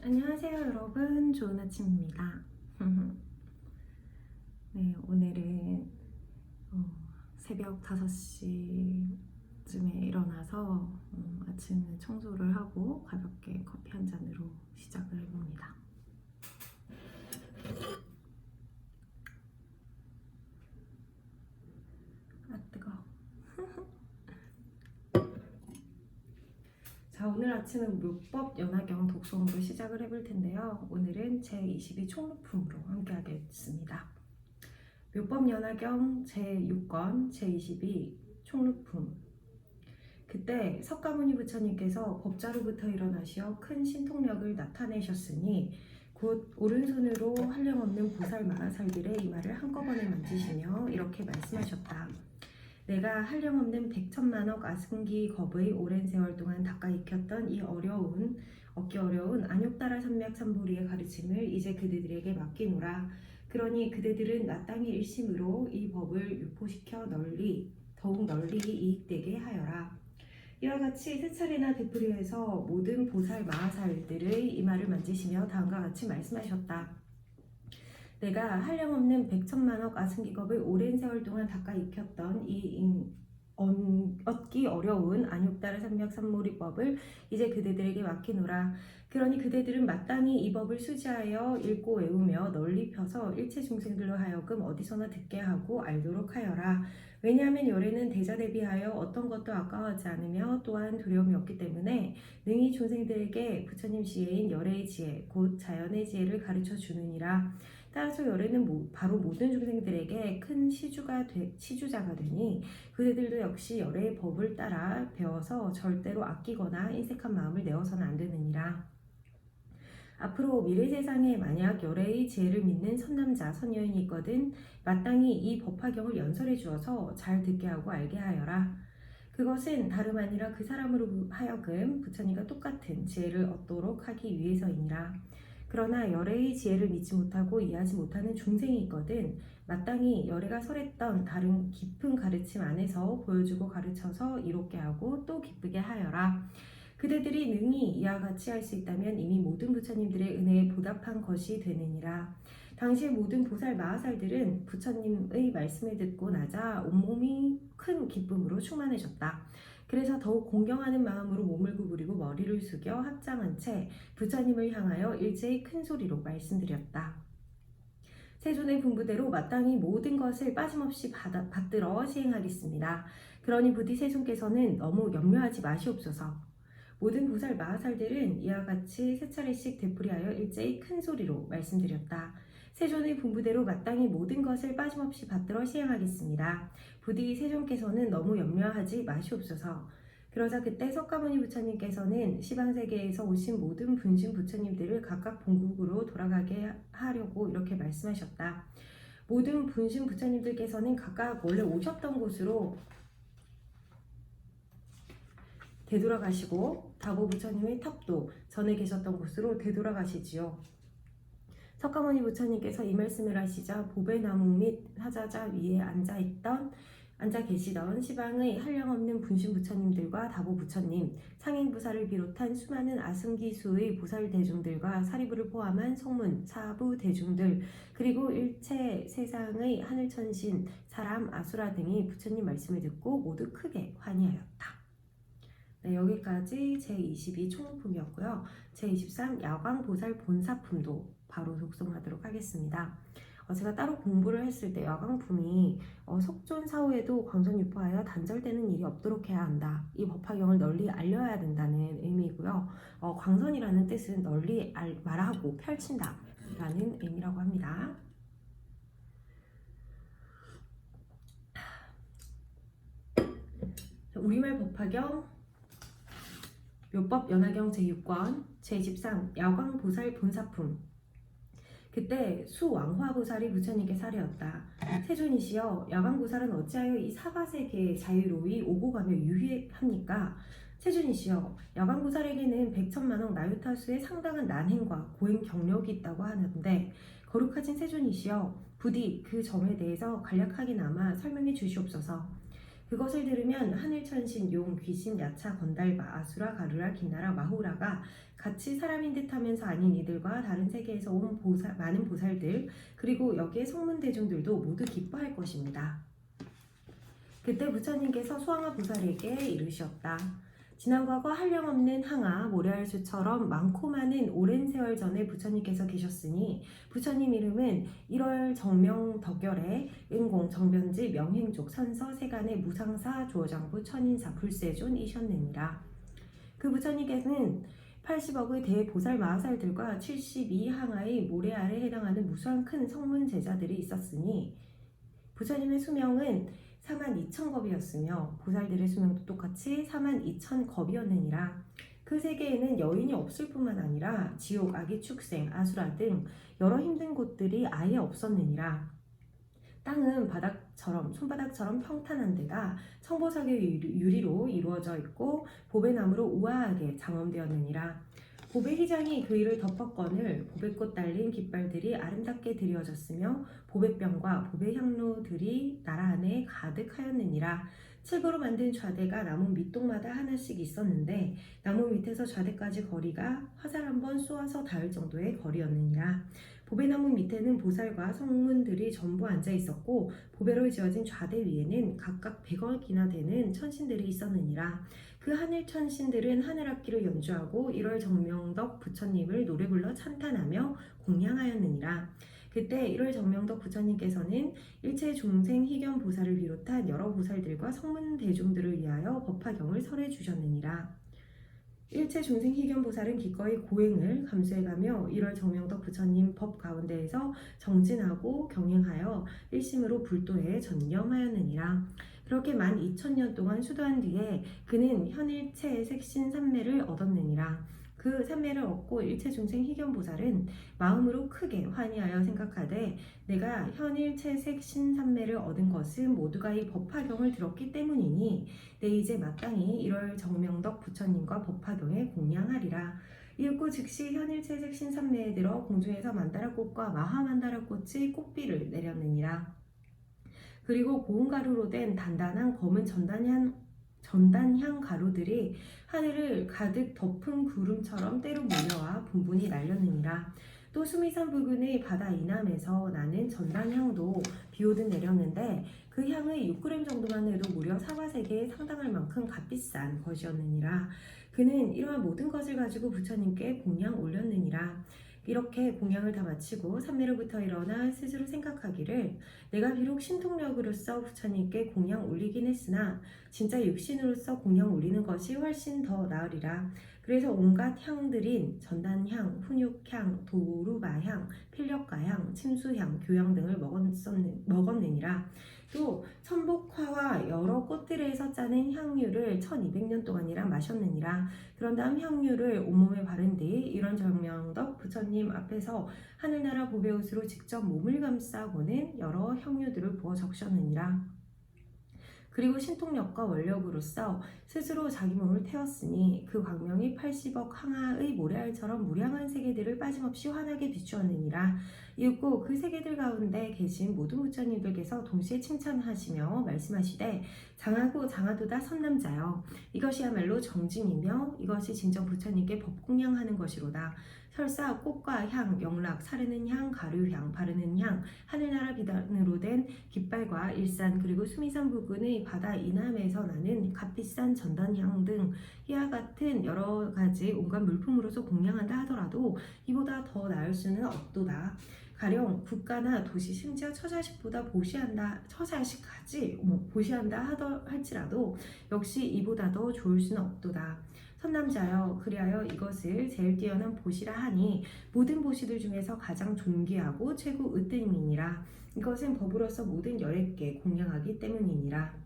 안녕하세요 여러분, 좋은 아침입니다. 네, 오늘은 새벽 5시쯤에 일어나서 아침 청소를 하고 가볍게 커피 한 잔으로 시작을 해봅니다. 아 뜨거워. 자, 오늘 아침은 묘법 연화경 독서공부 시작을 해볼 텐데요. 오늘은 제22 총루품으로 함께 하겠습니다. 묘법 연화경 제6권 제22 총루품. 그때 석가모니 부처님께서 법자로부터 일어나시어 큰 신통력을 나타내셨으니 곧 오른손으로 한량없는 보살 마하살들의 이마를 한꺼번에 만지시며 이렇게 말씀하셨다. 내가 한량없는 백천만억 아승기 겁의 오랜 세월 동안 닦아 익혔던 이 얻기 어려운 안욕다라 산맥 삼보리의 가르침을 이제 그대들에게 맡기노라. 그러니 그대들은 마땅히 일심으로 이 법을 유포시켜 더욱 널리 이익되게 하여라. 이와 같이 세 차례나 되풀이해서 모든 보살 마하살들의 이마를 만지시며 다음과 같이 말씀하셨다. 내가 한량없는 백천만억 아승기겁을 오랜 세월 동안 닦아 익혔던 이 얻기 어려운 안욕다라 산맥 삼모리법을 이제 그대들에게 맡기노라. 그러니 그대들은 마땅히 이 법을 수지하여 읽고 외우며 널리 펴서 일체 중생들로 하여금 어디서나 듣게 하고 알도록 하여라. 왜냐하면 열애는 대자 대비하여 어떤 것도 아까워하지 않으며 또한 두려움이 없기 때문에 능히 중생들에게 부처님 지혜인 열애의 지혜 곧 자연의 지혜를 가르쳐 주느니라. 따라서 열애는 바로 모든 중생들에게 큰 시주자가 되니 그대들도 역시 열애의 법을 따라 배워서 절대로 아끼거나 인색한 마음을 내어서는 안 되느니라. 앞으로 미래 세상에 만약 열애의 지혜를 믿는 선남자, 선여인이 있거든 마땅히 이 법화경을 연설해 주어서 잘 듣게 하고 알게 하여라. 그것은 다름 아니라 그 사람으로 하여금 부처님과 똑같은 지혜를 얻도록 하기 위해서이니라. 그러나 열애의 지혜를 믿지 못하고 이해하지 못하는 중생이 있거든 마땅히 열애가 설했던 다른 깊은 가르침 안에서 보여주고 가르쳐서 이롭게 하고 또 기쁘게 하여라. 그대들이 능히 이와 같이 할 수 있다면 이미 모든 부처님들의 은혜에 보답한 것이 되느니라. 당시 모든 보살 마하살들은 부처님의 말씀을 듣고 나자 온몸이 큰 기쁨으로 충만해졌다. 그래서 더욱 공경하는 마음으로 몸을 구부리고 머리를 숙여 합장한 채 부처님을 향하여 일제히 큰 소리로 말씀드렸다. 세존의 분부대로 마땅히 모든 것을 빠짐없이 받들어 시행하겠습니다. 그러니 부디 세존께서는 너무 염려하지 마시옵소서. 모든 보살 마하살들은 이와 같이 세 차례씩 되풀이하여 일제히 큰 소리로 말씀드렸다. 세존의 분부대로 마땅히 모든 것을 빠짐없이 받들어 시행하겠습니다. 부디 세존께서는 너무 염려하지 마시옵소서. 그러자 그때 석가모니 부처님께서는 시방세계에서 오신 모든 분신 부처님들을 각각 본국으로 돌아가게 하려고 이렇게 말씀하셨다. 모든 분신 부처님들께서는 각각 원래 오셨던 곳으로 되돌아가시고 다보 부처님의 탑도 전에 계셨던 곳으로 되돌아가시지요. 석가모니 부처님께서 이 말씀을 하시자 보배나무 및 사자자 위에 앉아 계시던 시방의 한량없는 분신 부처님들과 다보 부처님, 상행부사를 비롯한 수많은 아승기수의 보살 대중들과 사리부를 포함한 성문, 사부 대중들, 그리고 일체 세상의 하늘천신, 사람, 아수라 등이 부처님 말씀을 듣고 모두 크게 환희하였다. 네, 여기까지 제22 총루품이었고요. 제23 야광보살 본사품도 바로 독송하도록 하겠습니다. 제가 따로 공부를 했을 때 야광품이 속존사후에도 광선유포하여 단절되는 일이 없도록 해야 한다. 이 법화경을 널리 알려야 된다는 의미이고요. 광선이라는 뜻은 널리 말하고 펼친다 라는 의미라고 합니다. 우리말 법화경 묘법 연화경 제6권 제23 야광보살 본사품. 그때 수왕화보살이 부처님께 사례었다. 세존이시여, 야광보살은 어찌하여 이 사바세계의 자유로이 오고 가며 유희합니까? 세존이시여, 야광보살에게는 백천만억 나유타수의 상당한 난행과 고행 경력이 있다고 하는데 거룩하신 세존이시여, 부디 그 점에 대해서 간략하게나마 설명해 주시옵소서. 그것을 들으면 하늘천신, 용, 귀신, 야차, 건달바, 아수라, 가루라, 김나라, 마후라가 같이 사람인 듯하면서 아닌 이들과 다른 세계에서 온 많은 보살들 그리고 여기에 성문대중들도 모두 기뻐할 것입니다. 그때 부처님께서 수왕아 보살에게 이르셨다. 지난 과거 한량없는 항아 모래알수처럼 많고 많은 오랜 세월 전에 부처님께서 계셨으니 부처님 이름은 1월 정명덕열의 은공 정변지 명행족 선서 세간의 무상사 조장부 천인사 불세존이셨느니라. 그 부처님께서는 80억의 대보살 마하살들과 72항아의 모래알에 해당하는 무수한 큰 성문 제자들이 있었으니 부처님의 수명은 42,000겁이었으며 보살들의 수명도 똑같이 42,000겁이었느니라. 그 세계에는 여인이 없을 뿐만 아니라 지옥, 아기 축생, 아수라 등 여러 힘든 곳들이 아예 없었느니라. 땅은 바닥처럼 손바닥처럼 평탄한 데다 청보석의 유리로 이루어져 있고 보배나무로 우아하게 장엄되었느니라. 보배 휘장이 그 위를 덮었거늘 보배꽃 달린 깃발들이 아름답게 드리워졌으며 보배병과 보배향로들이 나라 안에 가득하였느니라. 칠보로 만든 좌대가 나무 밑동마다 하나씩 있었는데 나무 밑에서 좌대까지 거리가 화살 한 번 쏘아서 닿을 정도의 거리였느니라. 보배나무 밑에는 보살과 성문들이 전부 앉아 있었고 보배로 지어진 좌대 위에는 각각 100억이나 되는 천신들이 있었느니라. 그 하늘 천신들은 하늘악기를 연주하고 1월 정명덕 부처님을 노래 불러 찬탄하며 공양하였느니라. 그때 1월 정명덕 부처님께서는 일체 중생 희견 보살을 비롯한 여러 보살들과 성문 대중들을 위하여 법화경을 설해 주셨느니라. 일체 중생 희견 보살은 기꺼이 고행을 감수해가며 1월 정명덕 부처님 법 가운데에서 정진하고 경행하여 일심으로 불도에 전념하였느니라. 그렇게 12,000년 동안 수도한 뒤에 그는 현일체 색신 삼매를 얻었느니라. 그 삼매를 얻고 일체 중생 희견 보살은 마음으로 크게 환희하여 생각하되 내가 현일체색 신삼매를 얻은 것은 모두가 이 법화경을 들었기 때문이니 내 이제 마땅히 1월 정명덕 부처님과 법화경에 공양하리라. 이윽고 즉시 현일체색 신삼매에 들어 공중에서 만다라꽃과 마하만다라꽃의 꽃비를 내렸느니라. 그리고 고운 가루로 된 단단한 검은 전단향 가루들이 하늘을 가득 덮은 구름처럼 때로 몰려와 분분히 날렸느니라. 또 수미산 부근의 바다 이남에서 나는 전단향도 비오듯 내렸는데 그 향의 6g 정도만 해도 무려 사바세계에 상당할 만큼 값비싼 것이었느니라. 그는 이러한 모든 것을 가지고 부처님께 공양 올렸느니라. 이렇게 공양을 다 마치고 삼매로부터 일어나 스스로 생각하기를 내가 비록 신통력으로서 부처님께 공양 올리긴 했으나 진짜 육신으로서 공양 올리는 것이 훨씬 더 나으리라. 그래서 온갖 향들인 전단향, 훈육향, 도루바향, 필력가향, 침수향, 교향 등을 먹었느니라. 또 천복화와 여러 꽃들에서 짜낸 향유를 1200년 동안이나 마셨느니라. 그런 다음 향유를 온몸에 바른 뒤 이런 정명덕 부처님 앞에서 하늘나라 보배옷으로 직접 몸을 감싸고는 여러 향유들을 부어 적셨느니라. 그리고 신통력과 원력으로서 스스로 자기 몸을 태웠으니 그 광명이 80억 항아의 모래알처럼 무량한 세계들을 빠짐없이 환하게 비추었느니라. 이윽고 그 세계들 가운데 계신 모든 부처님들께서 동시에 칭찬하시며 말씀하시되 장하고 장하도다 선남자여 이것이야말로 정진이며 이것이 진정 부처님께 법공양하는 것이로다. 설사 꽃과 향, 영락, 사르는 향, 가류향, 바르는 향, 하늘나라 비단으로 된 깃발과 일산 그리고 수미산 부근의 바다 이남에서 나는 값비싼 전단향 등 이와 같은 여러 가지 온갖 물품으로서 공양한다 하더라도 이보다 더 나을 수는 없도다. 가령 국가나 도시 심지어 처자식보다 보시한다 할지라도 역시 이보다 더 좋을 수는 없도다. 선남자여 그리하여 이것을 제일 뛰어난 보시라 하니 모든 보시들 중에서 가장 존귀하고 최고 으뜸이니라. 이것은 법으로서 모든 열애께 공양하기 때문이니라.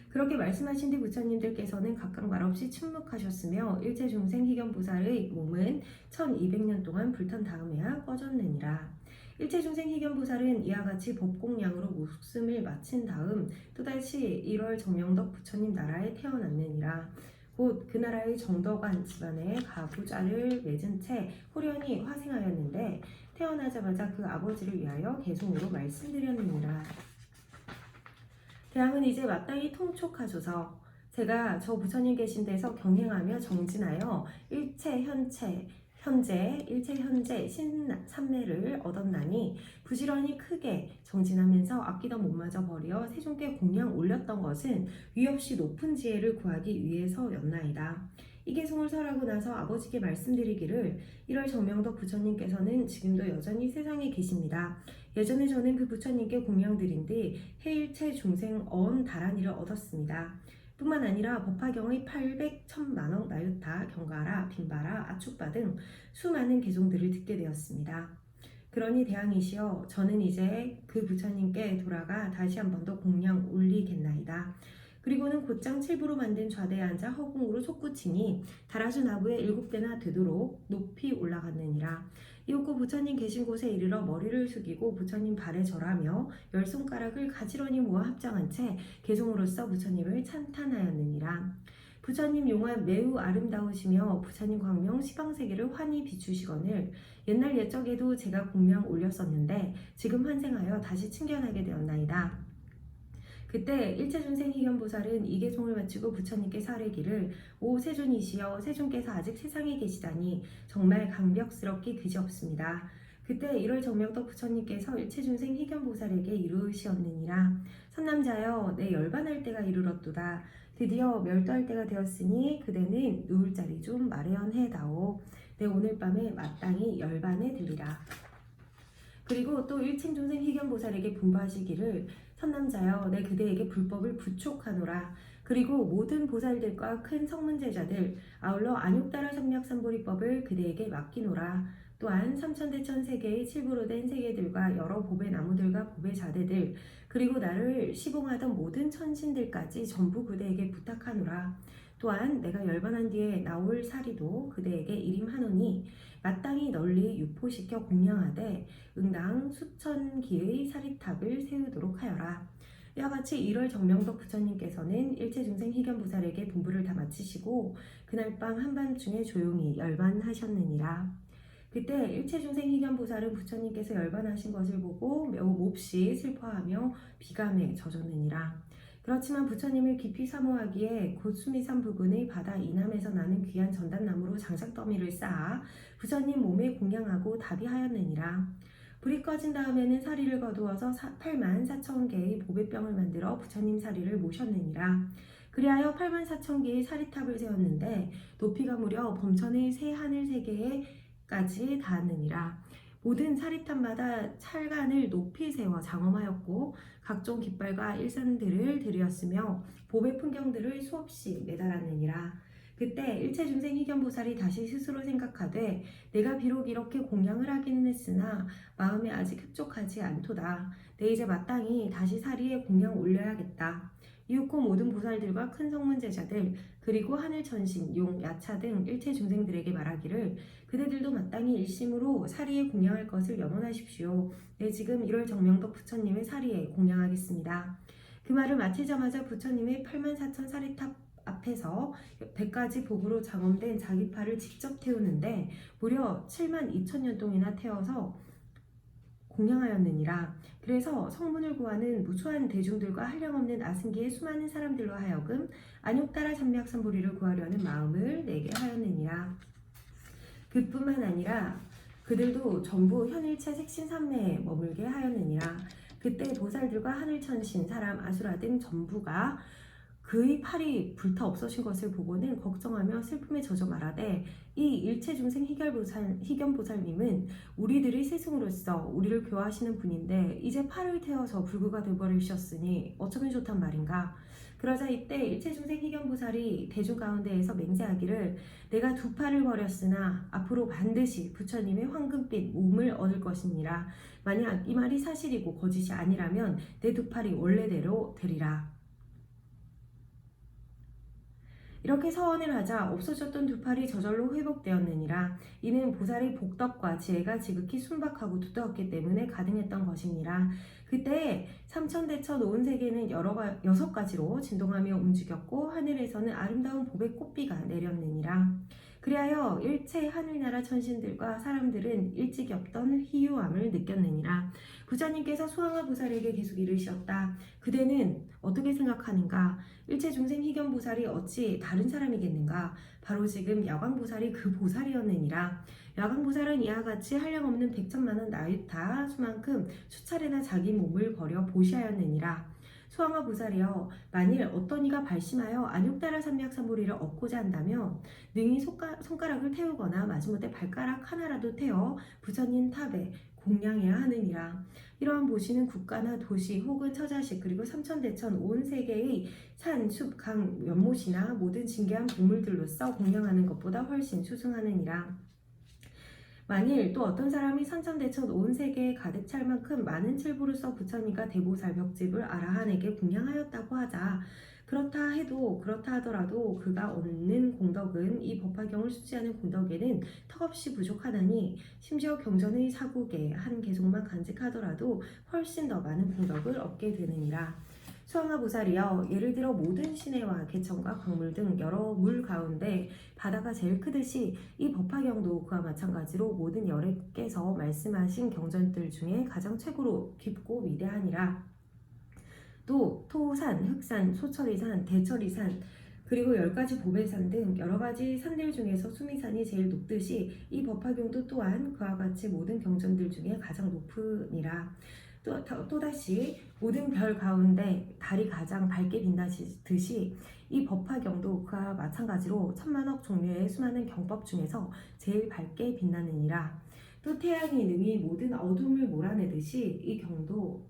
그렇게 말씀하신 뒤 부처님들께서는 각각 말없이 침묵하셨으며 일체 중생 희견보살의 몸은 1200년 동안 불탄 다음에야 꺼졌느니라. 일체 중생 희견보살은 이와 같이 법공양으로 목숨을 마친 다음 또다시 1월 정명덕 부처님 나라에 태어났느니라. 곧 그 나라의 정덕관 집안에 가부좌를 맺은 채 호련히 화생하였는데 태어나자마자 그 아버지를 위하여 개송으로 말씀드렸느니라. 대왕은 이제 마땅히 통촉하소서. 제가 저 부처님 계신 데서 경행하며 정진하여 일체 현재 신삼매를 얻었나니 부지런히 크게 정진하면서 아끼던 몸마저 버려 세존께 공양 올렸던 것은 위없이 높은 지혜를 구하기 위해서였나이다. 이 개송을 설하고 나서 아버지께 말씀드리기를 1월 정명덕 부처님께서는 지금도 여전히 세상에 계십니다. 예전에 저는 그 부처님께 공양드린 뒤 해일체 중생 어언 다란이를 얻었습니다. 뿐만 아니라 법화경의 800, 1000만억 나유타, 경가라, 빈바라, 아축바 등 수많은 개송들을 듣게 되었습니다. 그러니 대왕이시여, 저는 이제 그 부처님께 돌아가 다시 한 번 더 공양 올리겠나이다. 그리고는 곧장 칠부로 만든 좌대에 앉아 허공으로 솟구치니 다라주 나부에 7배나 되도록 높이 올라갔느니라. 이윽고 부처님 계신 곳에 이르러 머리를 숙이고 부처님 발에 절하며 10손가락을 가지런히 모아 합장한 채 개송으로써 부처님을 찬탄하였느니라. 부처님 용화 매우 아름다우시며 부처님 광명 시방세계를 환히 비추시거늘 옛날 옛적에도 제가 공명 올렸었는데 지금 환생하여 다시 충견하게 되었나이다. 그때 일체중생 희견보살은 이 개송을 마치고 부처님께 사례기를 오 세존이시여, 세존께서 아직 세상에 계시다니 정말 감격스럽기 그지없습니다. 그때 1월 정명덕 부처님께서 일체중생 희견보살에게 이르시었느니라. 선남자여, 내 열반할 때가 이르렀도다. 드디어 멸도할 때가 되었으니 그대는 누울 자리 좀 마련해다오. 내 오늘 밤에 마땅히 열반에 들리라. 그리고 또 일체중생 희견보살에게 분부하시기를 선남자여, 내 그대에게 불법을 부촉하노라. 그리고 모든 보살들과 큰 성문제자들 아울러 안욕다라 삼략삼보리법을 그대에게 맡기노라. 또한 삼천대천 세계의 칠부로 된 세계들과 여러 법의 나무들과 법의 자대들 그리고 나를 시봉하던 모든 천신들까지 전부 그대에게 부탁하노라. 또한 내가 열반한 뒤에 나올 사리도 그대에게 일임하노니 마땅히 널리 유포시켜 공양하되 응당 수천 기의 사리탑을 세우도록 하여라. 이와 같이 1월 정명덕 부처님께서는 일체중생 희견보살에게 분부를 다 마치시고 그날 밤 한밤중에 조용히 열반하셨느니라. 그때 일체중생 희견보살은 부처님께서 열반하신 것을 보고 매우 몹시 슬퍼하며 비감에 젖었느니라. 그렇지만 부처님을 깊이 사모하기에 곧 수미산 부근의 바다 이남에서 나는 귀한 전단나무로 장작더미를 쌓아 부처님 몸에 공양하고 다비하였느니라. 불이 꺼진 다음에는 사리를 거두어서 8만 4천 개의 보배병을 만들어 부처님 사리를 모셨느니라. 그리하여 8만 4천 개의 사리탑을 세웠는데 높이가 무려 범천의 새 하늘 세 개까지 닿았느니라. 모든 사리탑마다 찰간을 높이 세워 장엄하였고 각종 깃발과 일산들을 들이었으며 보배 풍경들을 수없이 매달았느니라. 그때 일체중생 희견보살이 다시 스스로 생각하되 내가 비록 이렇게 공양을 하기는 했으나 마음에 아직 흡족하지 않도다. 내 이제 마땅히 다시 사리에 공양 올려야겠다. 이윽고 모든 보살들과 큰 성문제자들 그리고 하늘천신, 용, 야차 등 일체중생들에게 말하기를 그대들도 마땅히 일심으로 사리에 공양할 것을 염원하십시오. 네, 지금 1월 정명덕 부처님의 사리에 공양하겠습니다. 그 말을 마치자마자 부처님의 8만 4천 사리탑 앞에서 100가지 복으로 장엄된 자기파를 직접 태우는데 무려 7만 2천 년 동이나 태워서 공양하였느니라. 그래서 성문을 구하는 무수한 대중들과 한량없는 아승기의 수많은 사람들로 하여금 안욕다라 삼략삼보리를 구하려는 마음을 내게 하였느니라. 그뿐만 아니라 그들도 전부 현일체 색신삼매에 머물게 하였느니라. 그때 보살들과 하늘천신, 사람, 아수라 등 전부가 그의 팔이 불타 없어진 것을 보고는 걱정하며 슬픔에 젖어 말하되 이 일체중생 희견보살님은 우리들의 스승으로서 우리를 교화하시는 분인데 이제 팔을 태워서 불구가 되어버리셨으니 어쩌면 좋단 말인가. 그러자 이때 일체중생 희견보살이 대중 가운데에서 맹세하기를 내가 두 팔을 버렸으나 앞으로 반드시 부처님의 황금빛 몸을 얻을 것이니라. 만약 이 말이 사실이고 거짓이 아니라면 내 두 팔이 원래대로 되리라. 이렇게 서원을 하자 없어졌던 두 팔이 저절로 회복되었느니라. 이는 보살의 복덕과 지혜가 지극히 순박하고 두터웠기 때문에 가능했던 것이니라. 그때 삼천대천 온 세계는 6가지로 진동하며 움직였고 하늘에서는 아름다운 보배 꽃비가 내렸느니라. 그리하여 일체 하늘나라 천신들과 사람들은 일찍이 없던 희유함을 느꼈느니라. 부처님께서 수왕화 보살에게 계속 이르셨다. 그대는 어떻게 생각하는가? 일체 중생 희견 보살이 어찌 다른 사람이겠는가? 바로 지금 야광보살이 그 보살이었느니라. 야광보살은 이와 같이 한량없는 백천만원 나이타 수만큼 수차례나 자기 몸을 버려 보시하였느니라. 수왕화 보살이여, 만일 어떤 이가 발심하여 안욕다라 삼맥삼보리를 얻고자 한다면 능히 손가락을 태우거나 마지못해 발가락 하나라도 태워 부처님 탑에 공양해야 하느니라. 이러한 보시는 국가나 도시 혹은 처자식 그리고 삼천대천 온 세계의 산, 숲, 강, 연못이나 모든 진귀한 보물들로서 공양하는 것보다 훨씬 수승하느니라. 만일 또 어떤 사람이 산천대천 온 세계에 가득 찰 만큼 많은 칠보로서 부처님과 대보살 벽집을 아라한에게 공양하였다고 하자. 그렇다 하더라도 그가 얻는 공덕은 이 법화경을 수지하는 공덕에는 턱없이 부족하다니, 심지어 경전의 사국에 한 개송만 간직하더라도 훨씬 더 많은 공덕을 얻게 되느니라. 수왕화 보살이여, 예를 들어 모든 시내와 개천과 광물 등 여러 물 가운데 바다가 제일 크듯이 이 법화경도 그와 마찬가지로 모든 여래께서 말씀하신 경전들 중에 가장 최고로 깊고 위대하니라. 또 토산, 흑산, 소철이산, 대철이산 그리고 10가지 보배산 등 여러가지 산들 중에서 수미산이 제일 높듯이 이 법화경도 또한 그와 같이 모든 경전들 중에 가장 높으니라. 또다시 모든 별 가운데 달이 가장 밝게 빛나듯이 이 법화경도 그와 마찬가지로 천만억 종류의 수많은 경법 중에서 제일 밝게 빛나느니라. 또 태양이 능히 모든 어둠을 몰아내듯이 이 경도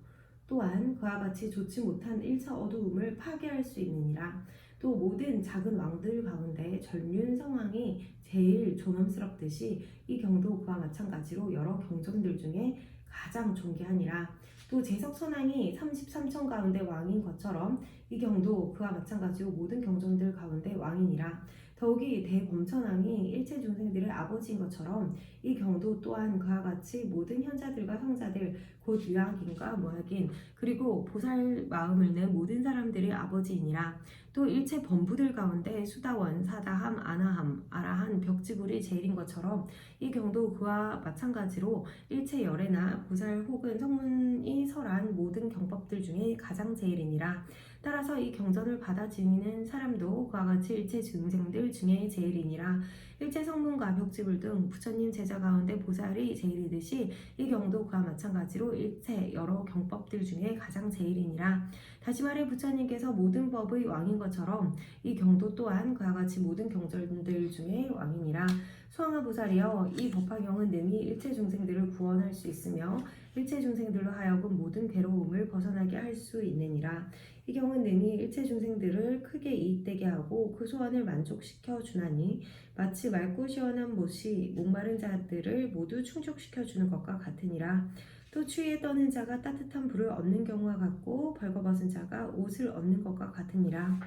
또한 그와 같이 좋지 못한 일차 어두움을 파괴할 수 있느니라. 또 모든 작은 왕들 가운데 전륜 성왕이 제일 존엄스럽듯이 이 경도 그와 마찬가지로 여러 경전들 중에 가장 존귀하니라. 또 제석선왕이 33천 가운데 왕인 것처럼 이 경도 그와 마찬가지로 모든 경전들 가운데 왕이니라. 더욱이 대범천왕이 일체 중생들의 아버지인 것처럼 이 경도 또한 그와 같이 모든 현자들과 성자들 곧 유학인과 무학인 그리고 보살 마음을 낸 모든 사람들의 아버지이니라. 또 일체 범부들 가운데 수다원, 사다함, 아나함, 아라한, 벽지불이 제일인 것처럼 이 경도 그와 마찬가지로 일체 열애나 보살 혹은 성문이 설한 모든 경법들 중에 가장 제일이니라. 따라서 이 경전을 받아들이는 사람도 그와 같이 일체 중생들 중에 제일이니라. 일체 성문과 벽지불 등 부처님 제자 가운데 보살이 제일이듯이 이 경도 그와 마찬가지로 일체 여러 경법들 중에 가장 제일이니라. 다시 말해 부처님께서 모든 법의 왕인 것처럼 이 경도 또한 그와 같이 모든 경전들 중에 왕이니라. 수왕화 보살이여, 이 법화경은 능히 일체 중생들을 구원할 수 있으며 일체 중생들로 하여금 모든 괴로움을 벗어나게 할 수 있느니라. 이 경은 능히 일체 중생들을 크게 이익되게 하고 그 소원을 만족시켜 주나니 마치 맑고 시원한 못이 목마른 자들을 모두 충족시켜 주는 것과 같으니라. 또 추위에 떠는 자가 따뜻한 불을 얻는 경우와 같고 벌거벗은 자가 옷을 얻는 것과 같으니라.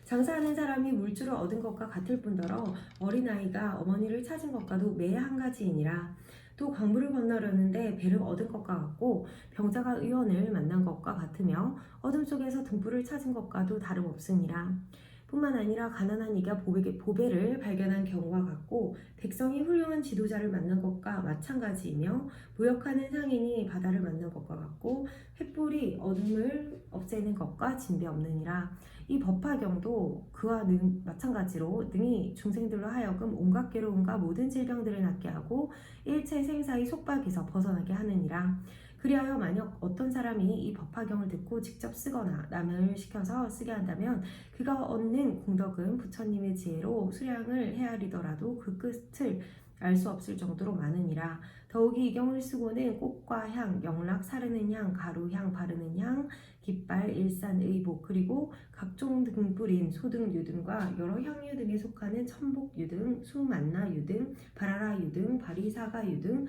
장사하는 사람이 물주를 얻은 것과 같을 뿐더러 어린아이가 어머니를 찾은 것과도 매 한 가지이니라. 또 강물을 건너려는데 배를 얻은 것과 같고 병자가 의원을 만난 것과 같으며 어둠 속에서 등불을 찾은 것과도 다름없으니라. 뿐만 아니라 가난한 이가 보배를 발견한 경우와 같고 백성이 훌륭한 지도자를 만난 것과 마찬가지이며 무역하는 상인이 바다를 만난 것과 같고 횃불이 어둠을 없애는 것과 진배없느니라. 이 법화경도 그와 마찬가지로 능히 중생들로 하여금 온갖 괴로움과 모든 질병들을 낫게 하고 일체 생사의 속박에서 벗어나게 하느니라. 그리하여 만약 어떤 사람이 이 법화경을 듣고 직접 쓰거나 남을 시켜서 쓰게 한다면 그가 얻는 공덕은 부처님의 지혜로 수량을 헤아리더라도 그 끝을 알 수 없을 정도로 많으니라. 더욱이 이 경을 쓰고는 꽃과 향, 영락, 사르는 향, 가루향, 바르는 향, 깃발, 일산, 의복 그리고 각종 등불인 소등 유등과 여러 향유 등에 속하는 천복 유등, 수만나 유등, 바라라 유등, 바리사가 유등,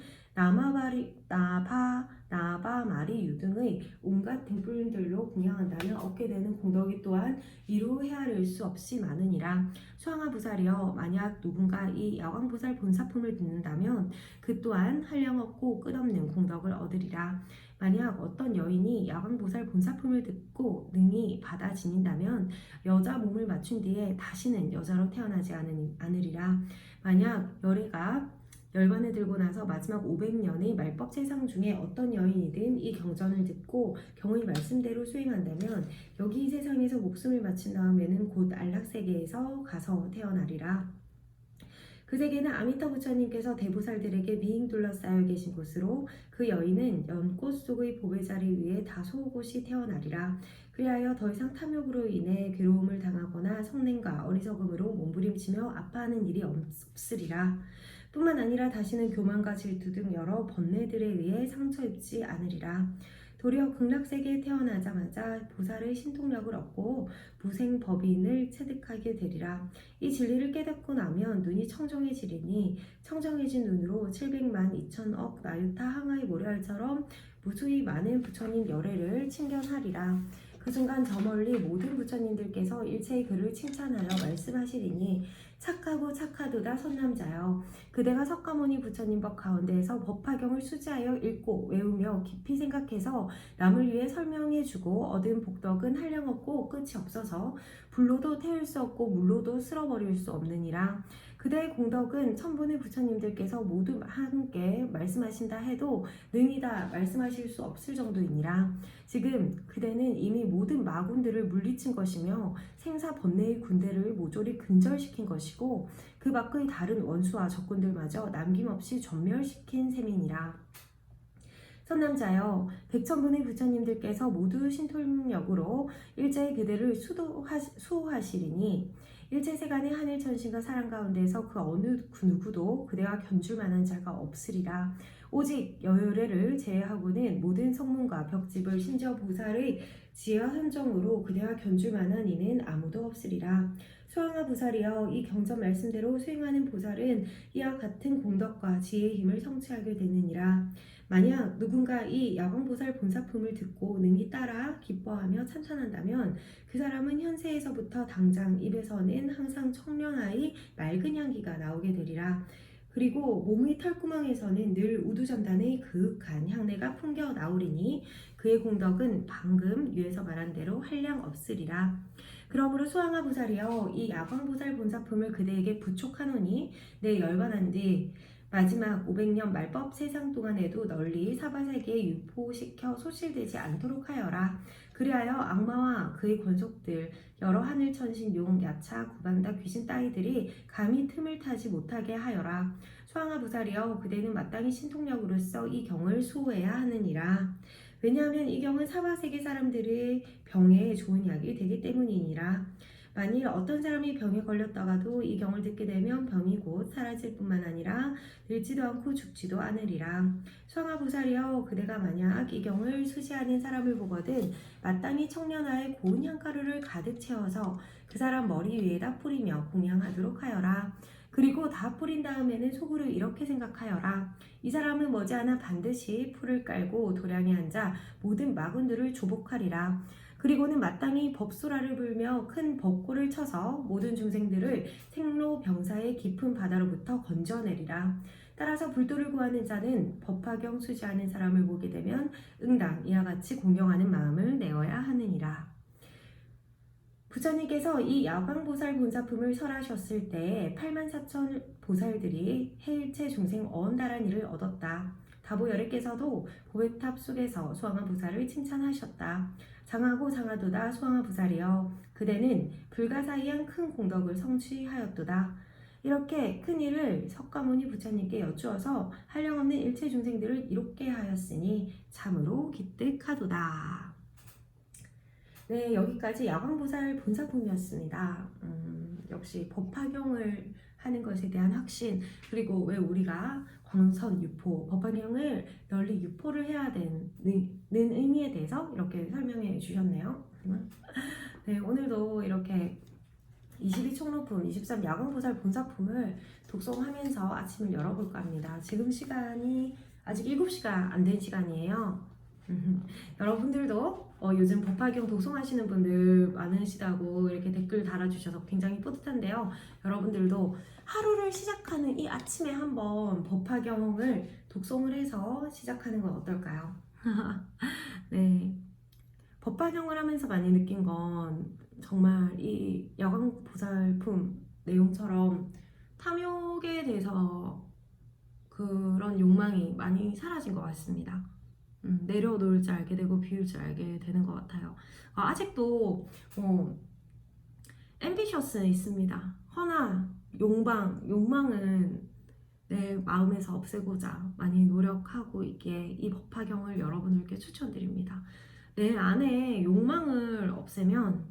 나바마리 유등의 온갖 등불들로 공양한다면 얻게 되는 공덕이 또한 이루 헤아릴 수 없이 많으니라. 수왕화 보살이여, 만약 누군가 이 야광보살 본사품을 듣는다면 그 또한 한량 없고 끝없는 공덕을 얻으리라. 만약 어떤 여인이 야광보살 본사품을 듣고 능히 받아 지닌다면 여자 몸을 맞춘 뒤에 다시는 여자로 태어나지 않으리라. 만약 열애가 열반을 들고 나서 마지막 500년의 말법 세상 중에 어떤 여인이든 이 경전을 듣고 경의 말씀대로 수행한다면 여기 이 세상에서 목숨을 마친 다음에는 곧 안락세계에서 가서 태어나리라. 그 세계는 아미타 부처님께서 대보살들에게 미행 둘러싸여 계신 곳으로 그 여인은 연꽃 속의 보배자리 위에 다소 곳이 태어나리라. 그리하여 더 이상 탐욕으로 인해 괴로움을 당하거나 성냄과 어리석음으로 몸부림치며 아파하는 일이 없으리라. 뿐만 아니라 다시는 교만과 질투 등 여러 번뇌들에 의해 상처 입지 않으리라. 도리어 극락세계에 태어나자마자 보살의 신통력을 얻고 무생법인을 체득하게 되리라. 이 진리를 깨닫고 나면 눈이 청정해지리니 청정해진 눈으로 700만 2천억 나유타 항하의 모래알처럼 무수히 많은 부처님 열애를 친견하리라. 그 순간 저 멀리 모든 부처님들께서 일체의 그를 칭찬하여 말씀하시리니 착하고 착하도다 선남자여, 그대가 석가모니 부처님 법 가운데에서 법화경을 수지하여 읽고 외우며 깊이 생각해서 남을 위해 설명해주고 얻은 복덕은 한량없고 끝이 없어서 불로도 태울 수 없고 물로도 쓸어버릴 수 없느니라. 그대의 공덕은 천분의 부처님들께서 모두 함께 말씀하신다 해도 능히 다 말씀하실 수 없을 정도이니라. 지금 그대는 이미 모든 마군들을 물리친 것이며 생사 번뇌의 군대를 모조리 근절시킨 것이고 그 밖의 다른 원수와 적군들마저 남김없이 전멸시킨 셈이니라. 선남자여, 백천분의 부처님들께서 모두 신통력으로 일제히 그대를 수호하시리니 일체 세간의 하늘 천신과 사람 가운데서 그 어느 누구도 그대와 견줄 만한 자가 없으리라. 오직 여열애를 제외하고는 모든 성문과 벽집을 심지어 보살의 지혜와 현정으로 그대와 견줄 만한 이는 아무도 없으리라. 수왕아 보살이여, 이 경전 말씀대로 수행하는 보살은 이와 같은 공덕과 지혜의 힘을 성취하게 되느니라. 만약 누군가 이 야광보살 본사품을 듣고 능히 따라 기뻐하며 찬찬한다면 그 사람은 현세에서부터 당장 입에서는 항상 청량하의 맑은 향기가 나오게 되리라. 그리고 몸의 털구멍에서는 늘 우두전단의 그윽한 향내가 풍겨 나오리니 그의 공덕은 방금 위에서 말한 대로 한량 없으리라. 그러므로 수왕아 보살이여, 이 야광보살 본사품을 그대에게 부촉하노니 내 열반한 뒤 마지막 500년 말법 세상 동안에도 널리 사바세계에 유포시켜 소실되지 않도록 하여라. 그리하여 악마와 그의 권속들, 여러 하늘 천신, 용, 야차, 구간다, 귀신 따위들이 감히 틈을 타지 못하게 하여라. 수왕아 보살이여, 그대는 마땅히 신통력으로서 이 경을 수호해야 하느니라. 왜냐하면 이 경은 사바세계 사람들의 병에 좋은 약이 되기 때문이니라. 만일 어떤 사람이 병에 걸렸다가도 이 경을 듣게 되면 병이 곧 사라질 뿐만 아니라 늙지도 않고 죽지도 않으리라. 수왕아 보살이여, 그대가 만약 이 경을 수시하는 사람을 보거든 마땅히 청년화의 고운 향가루를 가득 채워서 그 사람 머리 위에다 뿌리며 공양하도록 하여라. 그리고 다 뿌린 다음에는 속으로 이렇게 생각하여라. 이 사람은 머지않아 반드시 풀을 깔고 도량에 앉아 모든 마군들을 조복하리라. 그리고는 마땅히 법수라를 불며 큰 법고를 쳐서 모든 중생들을 생로병사의 깊은 바다로부터 건져내리라. 따라서 불도를 구하는 자는 법화경 수지하는 사람을 보게 되면 응당 이와 같이 공경하는 마음을 내어야 하느니라. 부처님께서 이 야광보살 본사품을 설하셨을 때 84,000 보살들이 해일체 중생 어언다란 일을 얻었다. 다보열애께서도 보배탑 속에서 수왕아 보살을 칭찬하셨다. 장하고 장하도다 수왕아 보살이여, 그대는 불가사의한 큰 공덕을 성취하였도다. 이렇게 큰 일을 석가모니 부처님께 여쭈어서 한량없는 일체 중생들을 이롭게 하였으니 참으로 기특하도다. 네, 여기까지 야광보살 본사품이었습니다. 역시 법화경을 하는 것에 대한 확신, 그리고 왜 우리가 광선 유포, 법화경을 널리 유포를 해야 되는 의미에 대해서 이렇게 설명해 주셨네요. 네, 오늘도 이렇게 22 총로품, 23 야광보살 본사품을 독송하면서 아침을 열어볼까 합니다. 지금 시간이 아직 7시가 안 된 시간이에요. 여러분들도 요즘 법화경 독송하시는 분들 많으시다고 이렇게 댓글 달아주셔서 굉장히 뿌듯한데요. 여러분들도 하루를 시작하는 이 아침에 한번 법화경을 독송을 해서 시작하는 건 어떨까요? 네. 법화경을 하면서 많이 느낀 건 정말 이 야광보살품 내용처럼 탐욕에 대해서 그런 욕망이 많이 사라진 것 같습니다. 내려놓을 줄 알게 되고 비울 줄 알게 되는 것 같아요. 아직도 앰비셔스는 있습니다. 허나 욕망은 내 마음에서 없애고자 많이 노력하고 있기에 이 법화경을 여러분들께 추천드립니다. 내 안에 욕망을 없애면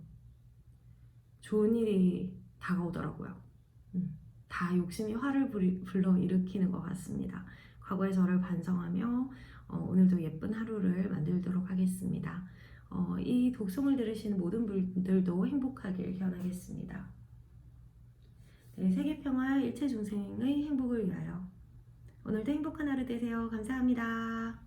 좋은 일이 다가오더라고요. 다 욕심이 화를 불러 일으키는 것 같습니다. 과거의 저를 반성하며 오늘도 예쁜 하루를 만들도록 하겠습니다. 이 독송을 들으시는 모든 분들도 행복하길 기원하겠습니다. 네, 세계평화 일체 중생의 행복을 위하여 오늘도 행복한 하루 되세요. 감사합니다.